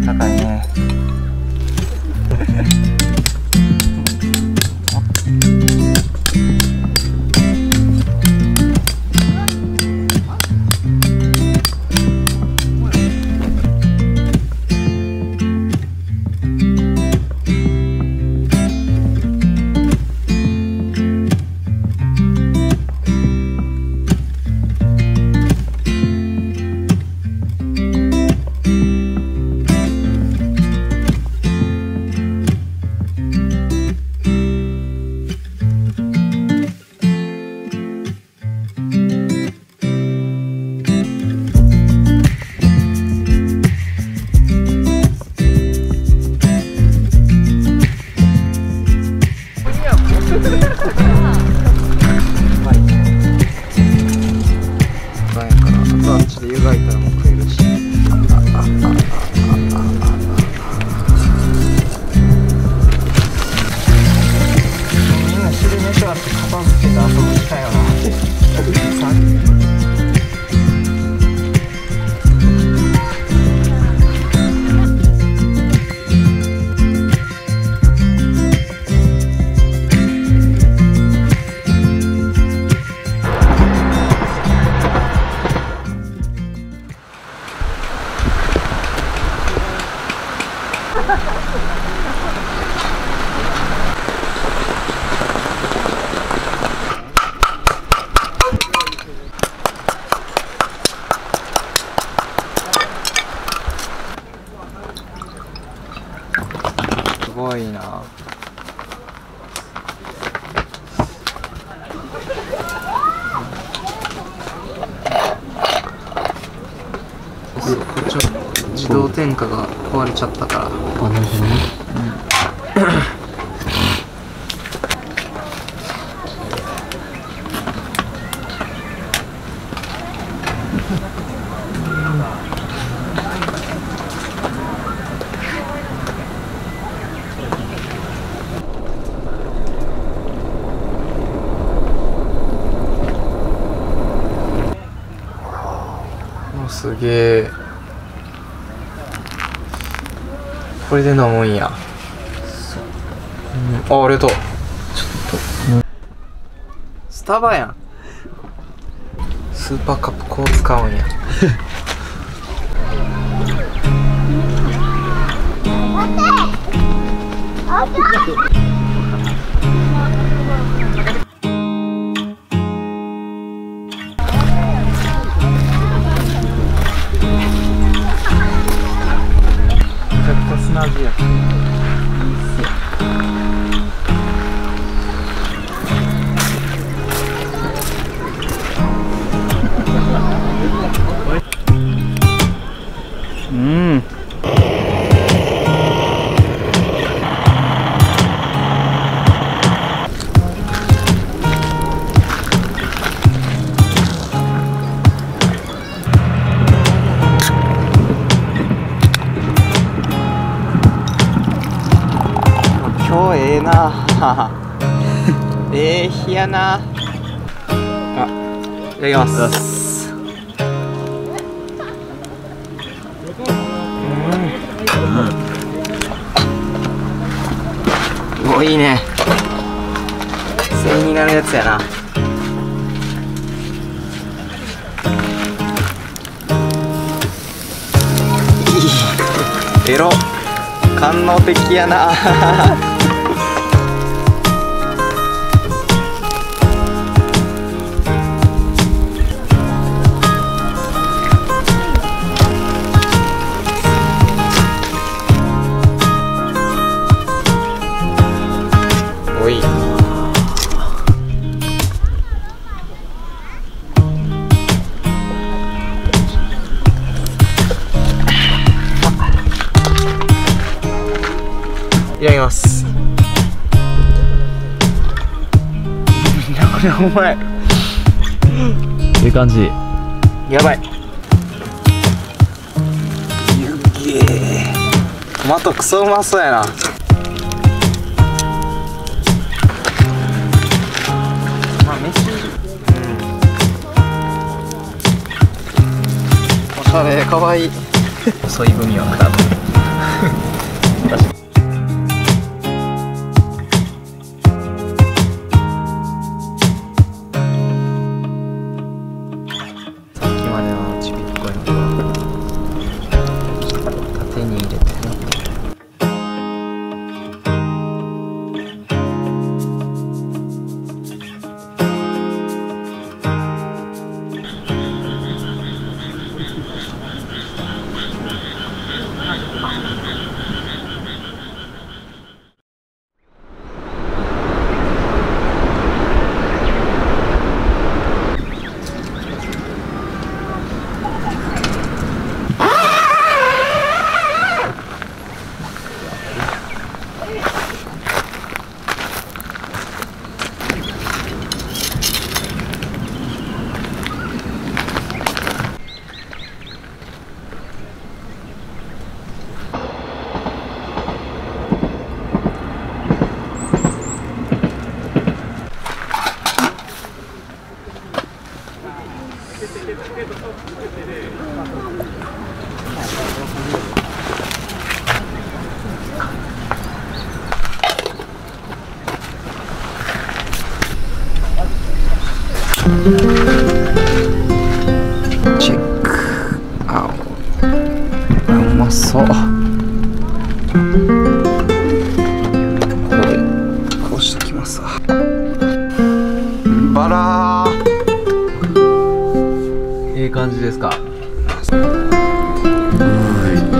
高いね。すごいな。ちょっと自動点火が壊れちゃったから。あ、なるほどね。すげえ。これで飲むんや。あ、ありがとう。ちょっとスタバやん。スーパーカップこう使うんや。砂地や。なあ。日やな。あ、いただきます。お、いいね。繊維になるやつやな。エロ官能的やな。おい。いただきます。これうまい。いい感じ。やばい。ゆっげー。トマトクソうまそうやな。まあ飯。おしゃれ、かわいい。ソイ組はクラブ。チェック。あ、うまそう。これこうしときますわ。バラー。いい感じですか。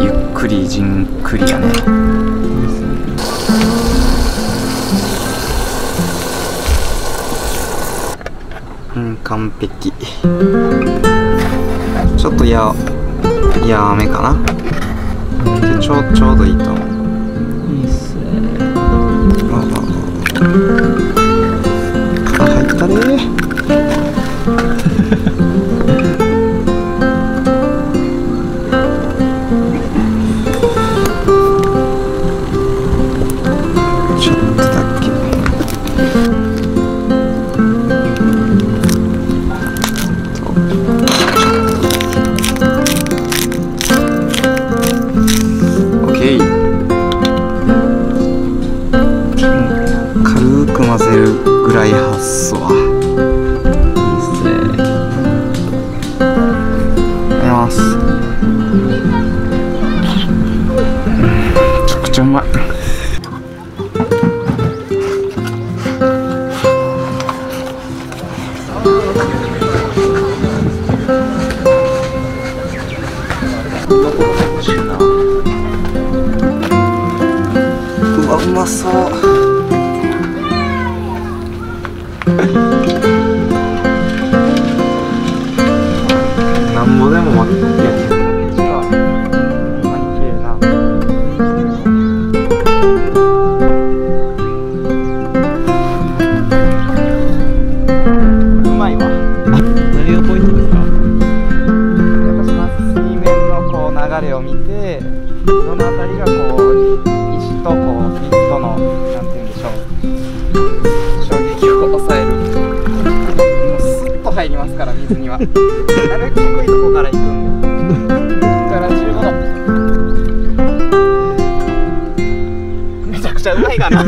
ゆっくりじんくりやね。完璧。ちょっとやめかな。ちょうどいいと思う。いいっすね。腹入ったね。ちょっとだけ。混ぜるぐらい発想は。いいっすね。いただきます。めちゃくちゃうまい。うわ、うまそう。なんぼでも焼きそばめっちゃほんまに綺麗な。うまいわ。何がポイントですか？やっぱまず水面のこう流れを見て、どのあたりがこう石とこう水とのなんて言うんでしょう。から水には。なるべく低いとこから行くんよ。だから15度。めちゃくちゃうまいかな。